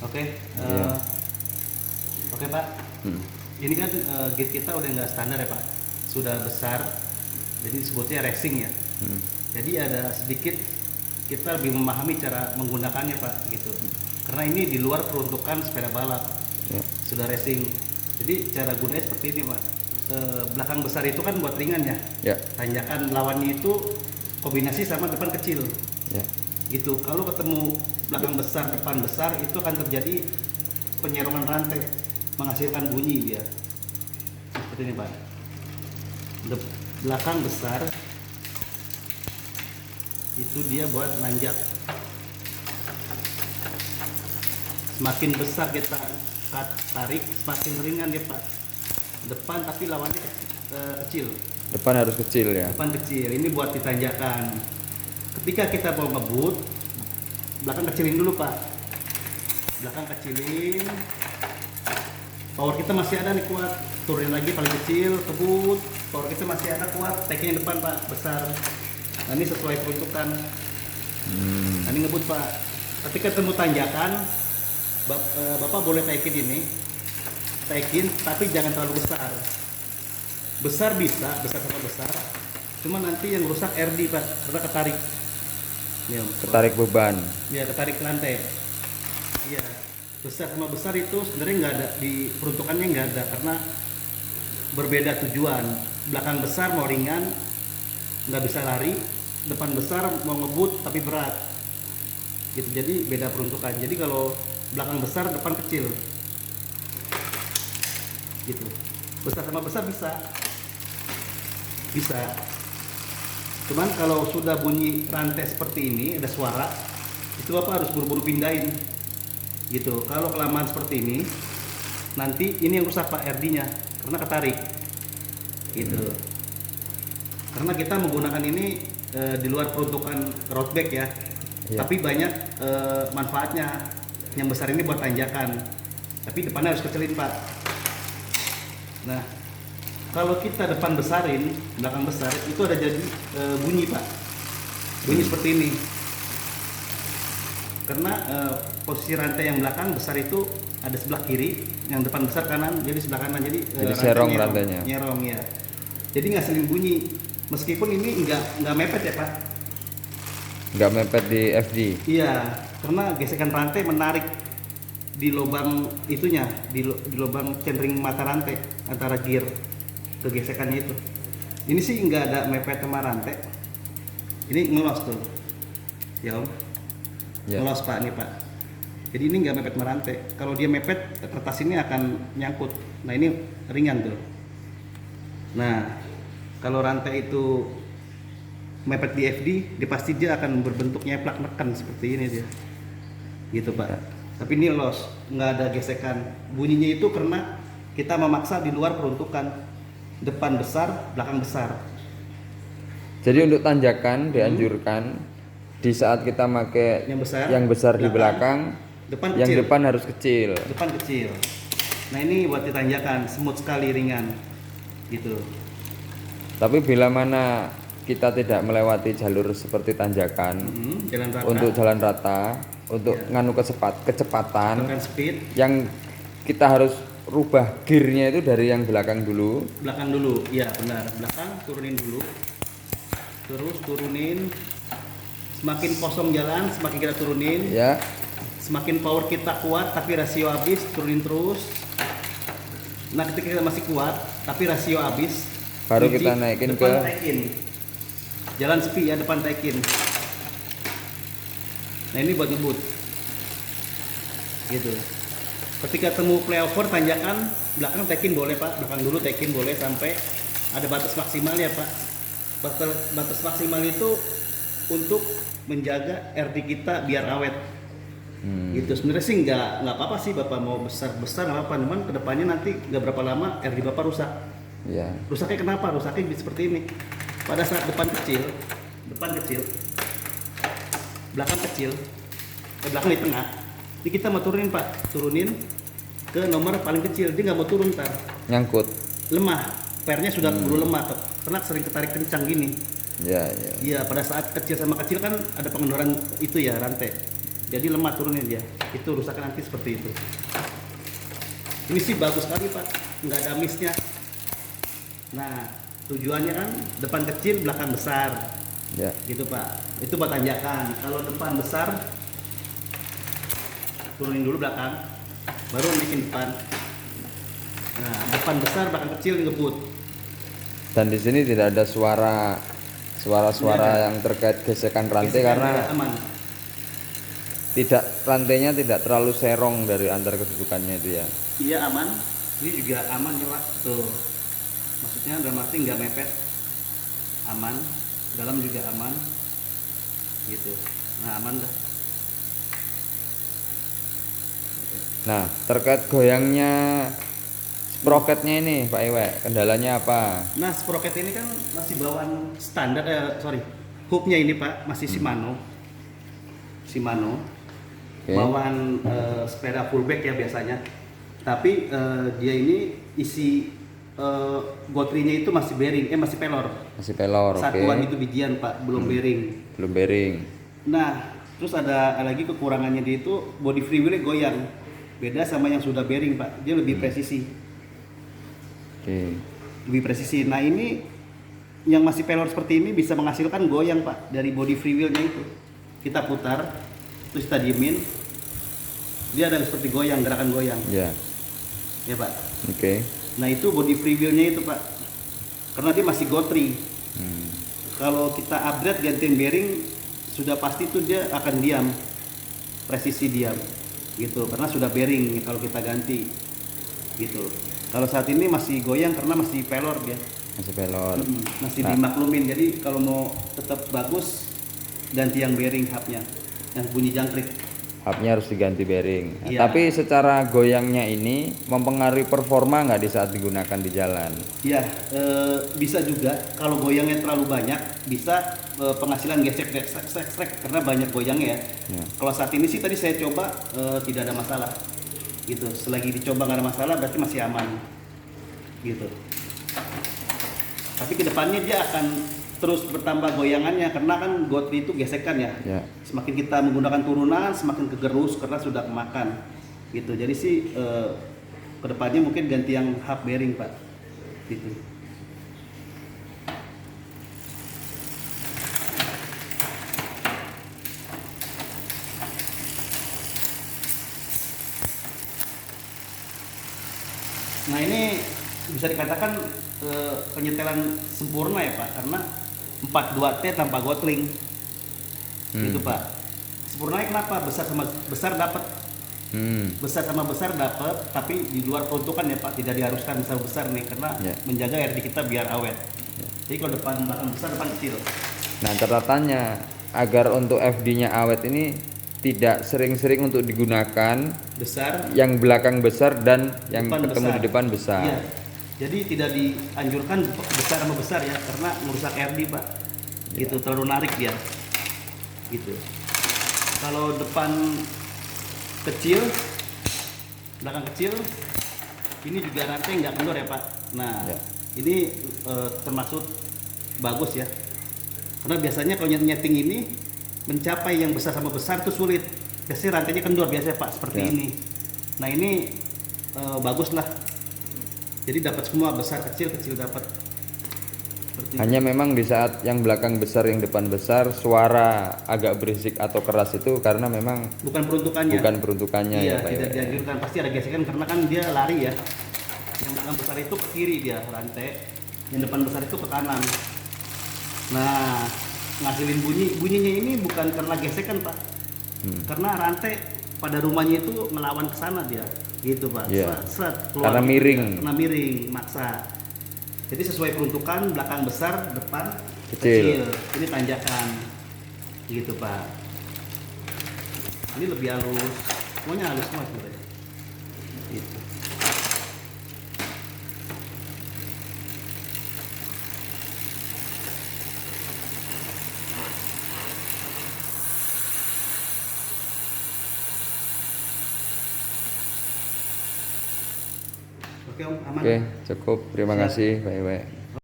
Oke, Iya. oke Pak. Ini kan gate kita udah nggak standar ya Pak, sudah besar, jadi disebutnya racing ya. Jadi ada sedikit kita lebih memahami cara menggunakannya Pak, gitu. Karena ini di luar peruntukan sepeda balap, Ya. sudah racing. Jadi cara gunanya seperti ini Pak. Belakang besar itu kan buat ringan ya. Ya. Tanjakan lawannya itu kombinasi sama depan kecil. Ya. Gitu. Kalau ketemu belakang besar depan besar itu akan terjadi penyerongan rantai, menghasilkan bunyi dia seperti ini Pak. Belakang besar itu dia buat nanjak, semakin besar kita tarik semakin ringan dia Pak. Depan tapi lawannya kecil, Depan harus kecil ya. depan kecil. Ini buat ditanjakan. Ketika kita mau ngebut, belakang kecilin dulu Pak, belakang kecilin, power kita masih ada nih kuat, turunin lagi paling kecil, kebut, power kita masih ada kuat, taikin depan Pak besar. Nah ini sesuai peruntukan. Nah ini ngebut Pak. Ketika ketemu tanjakan, Bapak boleh taikin ini, taikin tapi jangan terlalu besar. Besar bisa, besar sama besar, cuma nanti yang rusak RD Pak, karena ketarik. Ya, Ketarik beban. ya ketarik lantai. Iya, besar sama besar itu sebenarnya nggak ada di peruntukannya, nggak ada, karena berbeda tujuan. Belakang besar mau ringan nggak bisa lari, depan besar mau ngebut tapi berat gitu, jadi beda peruntukan. Jadi kalau belakang besar depan kecil gitu, besar sama besar bisa. Cuman kalau sudah bunyi rantai seperti ini, ada suara, itu Bapak harus buru-buru pindahin gitu. Kalau kelamaan seperti ini, nanti ini yang rusak Pak, RD-nya, karena ketarik gitu. Karena kita menggunakan ini di luar peruntukan road bike ya, tapi banyak manfaatnya. Yang besar ini buat tanjakan, tapi depannya harus kecilin Pak. Nah, kalau kita depan besarin, belakang besar, itu ada jadi bunyi Pak, bunyi seperti ini. Karena posisi rantai yang belakang besar itu ada sebelah kiri, yang depan besar kanan, jadi sebelah kanan, jadi serong rantainya. Nyerong ya. Jadi ngasilin bunyi, meskipun ini nggak mepet ya Pak. Nggak mepet di FD. Iya, karena gesekan rantai menarik di lubang itunya, di lubang centering mata rantai antara gear ke gesekannya itu. Ini sih nggak ada mepet sama rantai. Ini ngelos tuh, ya Om. Ya. Ngelos Pak, nih Pak. Jadi ini nggak mepet sama rantai. Kalau dia mepet, kertas ini akan nyangkut. Nah ini ringan tuh. Nah kalau rantai itu mepet di FD, dia pasti dia akan berbentuk nyeplak neken seperti ini dia, gitu Pak. Tapi ini los, nggak ada gesekan. Bunyinya itu karena kita memaksa di luar peruntukan, depan besar, belakang besar. Jadi untuk tanjakan dianjurkan di saat kita pakai yang besar di belakang, depan yang kecil. depan harus kecil. Depan kecil. Nah ini buat ditanjakan, smooth sekali, ringan, gitu. Tapi bila mana kita tidak melewati jalur seperti tanjakan, Jalan rata. untuk jalan rata, untuk nganu kecepatan, Tekan speed. yang kita harus rubah gearnya itu dari yang belakang dulu. Belakang dulu, iya benar. Belakang turunin dulu, terus turunin. Semakin kosong jalan, semakin kita turunin. Ya. Semakin power kita kuat, tapi rasio habis, turunin terus. Nah ketika kita masih kuat, tapi rasio habis, Baru kunci kita naikin depan ke taikin. Jalan sepi ya, depan taikin. Nah ini buat ngebut, gitu. Ketika temu flyover tanjakan, belakang taikin boleh Pak, belakang dulu taikin boleh sampai ada batas maksimal ya Pak. Batas maksimal itu untuk menjaga RD kita biar awet. Gitu. Sebenarnya sih nggak apa-apa sih Bapak mau besar nggak apa-apa, cuman kedepannya nanti nggak berapa lama RD Bapak rusak. ya. Rusaknya kenapa? Rusaknya seperti ini. Pada saat depan kecil, belakang kecil, belakang di tengah. Ini kita mau turunin Pak, turunin ke nomor paling kecil. Dia nggak mau turun ntar, Nyangkut. lemah. Pernya sudah keburu lemah, karena sering ketarik kencang gini. Ya. Iya, pada saat kecil sama kecil kan ada pengendoran itu ya rantai. jadi lemah turunnya dia. Itu rusaknya nanti seperti itu. Ini sih bagus sekali Pak, nggak ada misnya. Nah, tujuannya kan depan kecil, belakang besar. Ya. Gitu Pak. Itu buat tanjakan. Kalau depan besar, turunin dulu belakang, baru naikin depan. Nah, depan besar, belakang kecil ngebut. Dan di sini tidak ada suara-suara yang terkait gesekan rantai karena aman. rantainya tidak terlalu serong dari antar kedudukannya itu ya. Iya aman. Ini juga aman ya Pak. Tuh. Maksudnya dalam arti nggak mepet. Aman. Dalam juga aman. Gitu. Nah aman dah. Nah, terkait goyangnya sproketnya ini Pak Iwe, kendalanya apa? Nah sprocket ini kan masih bawaan standar, hooknya ini Pak masih Shimano. Oke. Bawaan sepeda fullback ya biasanya. Tapi dia ini isi gotrinya itu masih bearing, masih pelor. Masih pelor, oke. Satuan itu bijian Pak, belum bearing. Belum bearing. Nah, terus ada lagi kekurangannya dia itu body freewheel goyang. Beda sama yang sudah bearing Pak, dia lebih presisi. Oke. Lebih presisi. Nah ini yang masih pelor seperti ini bisa menghasilkan goyang Pak dari body freewheelnya itu. Kita putar, terus kita diemin, dia ada seperti goyang, gerakan goyang. Ya. Ya Pak. Oke. Nah itu body freewheelnya itu Pak, karena dia masih gotri. Kalau kita upgrade gantiin bearing, sudah pasti tuh dia akan diam, presisi diam, gitu. Karena sudah bearing kalau kita ganti, gitu. Kalau saat ini masih goyang karena masih pelor dia. Masih pelor. Masih dimaklumin. Jadi kalau mau tetap bagus, ganti yang bearing hubnya, yang bunyi jangkrik. Hubnya harus diganti bearing. Iya. Tapi secara goyangnya ini mempengaruhi performa nggak di saat digunakan di jalan? Ya, bisa juga. Kalau goyangnya terlalu banyak, bisa penghasilan gesek karena banyak goyangnya ya. Kalau saat ini sih tadi saya coba tidak ada masalah. Gitu. Selagi dicoba nggak ada masalah, berarti masih aman. Gitu. Tapi kedepannya dia akan terus bertambah goyangannya karena kan gotri itu gesekan ya. Semakin kita menggunakan turunan semakin kegerus karena sudah kemakan gitu. Jadi sih kedepannya mungkin ganti yang hub bearing Pak gitu. Nah ini bisa dikatakan penyetelan sempurna ya Pak, karena 42T tanpa gotling. Gitu Pak. Sempurnanya kenapa? Besar sama besar dapat. Besar sama besar dapat, tapi di luar peruntukan ya Pak, tidak diharuskan besar nih karena menjaga RD kita biar awet. Jadi kalau depan belakang besar, depan kecil. Nah, catatannya agar untuk FD-nya awet ini tidak sering-sering untuk digunakan besar, yang belakang besar dan yang depan ketemu besar. di depan besar. Iya. Jadi tidak dianjurkan besar sama besar ya, karena merusak RD Pak. Gitu, terlalu narik dia. Gitu. Kalau depan kecil, belakang kecil, ini juga rantai nggak kendor ya Pak. Nah, ini termasuk bagus ya. Karena biasanya kalau nyeting ini mencapai yang besar sama besar itu sulit. Biasanya rantainya kendor biasanya Pak seperti ini. Nah ini bagus lah. Jadi dapat semua besar kecil dapat. Hanya memang di saat yang belakang besar yang depan besar suara agak berisik atau keras itu karena memang bukan peruntukannya. Bukan peruntukannya iya, ya Pak. Tidak dianjurkan, pasti ada gesekan karena kan dia lari ya. Yang belakang besar itu ke kiri dia rantai, yang depan besar itu ke kanan. Nah, ngasilin bunyinya ini bukan karena gesekan Pak. Karena rantai pada rumahnya itu ngelawan ke sana dia. Gitu Pak. Karena miring. Karena miring, maksa. Jadi sesuai peruntukan belakang besar, depan kecil. Ini tanjakan. Gitu Pak. Ini lebih halus. Semuanya halus semua sebenarnya. Gitu. Oke Om, aman. Oke, cukup. Terima kasih Pak Iwe.